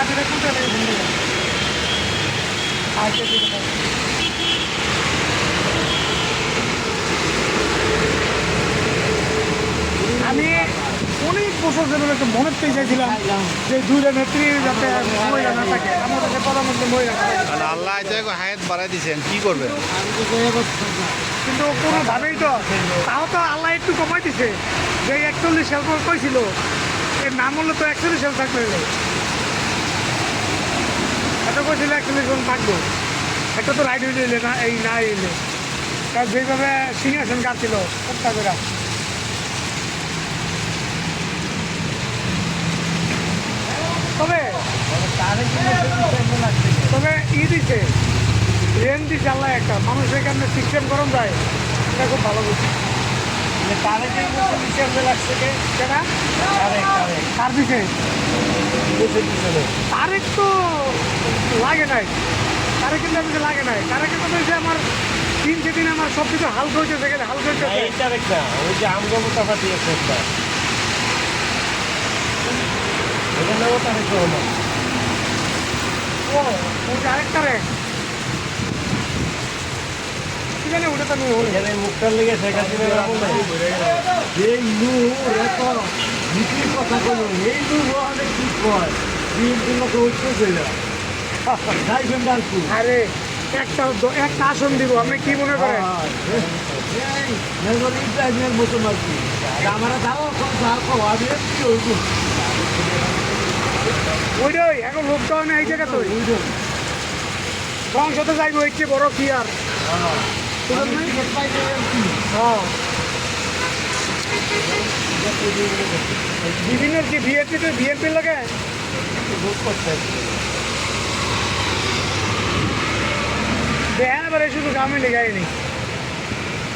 চাবিটা কোনটা লাগে ভুলে গেল। আচ্ছা ঠিক আছে। আমি অনেক বছর ধরে একটা মনে পেয়ে চাইছিলাম যে দুইটা নেত্রী যাতে মহিলা না থাকে, আমার কাছে প্রধানমন্ত্রী মহিলা না থাকে। কারণ আল্লাহ এটাকে হায়াত বাড়াই দিয়েছেন, কি করবেন? কিন্তু কোনোভাবেই তো, তাও তো আল্লাহ একটু কমাই দিছে। যে 41 সাল পর কইছিল এর নাম হলো তো 41 সাল থাকলে এটা কইছিল 41 জন থাকবো, এটা তো রাইড হইলে না, এই না এলে তার যেভাবে সিংহাসন কাটছিল হত্যা করে। তবে তবে ই দিছে, রেন দিছে আল্লাহ একটা, মানুষ এখানে সিস্টেম গরম যায়, এটা খুব ভালো বুঝছি। তার দিছে তারেক তো লাগে নাই, তারেক কিন্তু আমি লাগে নাই, তারেক কিন্তু বলছে আমার দিন সেদিন আমার সব কিছু হালকা হয়েছে, সেখানে হালকা হয়েছে। ওই যে আমগমতা পার্টি আছে একটা, ওদের নামও তারেক রহমান। ও ওই আরেকটা রে কি জানি, ওটা তো নু এখানে মুখটার লেগে শেখ হাসিনার আমল নাই। এই নূর এত নীতির কথা বলো, এই নূর অনেক কি কয় বিএনপির লোক ঐক্য না যাইবেন ডালকু। আরে একটা আসন দিব, আপনি কি মনে করেন? ইব্রাহিমের মতো মারছি আমার দাও আমি কি হইব ওইটাই এখন লোকটা নেই এই জায়গা তো সংসদে যাইবো, এর চেয়ে বড় কি আর? হ্যাঁ বিভিন্ন কি বিএনপির লাগে দেখেন এবারে শুধু গ্রামে লেগাই নেই।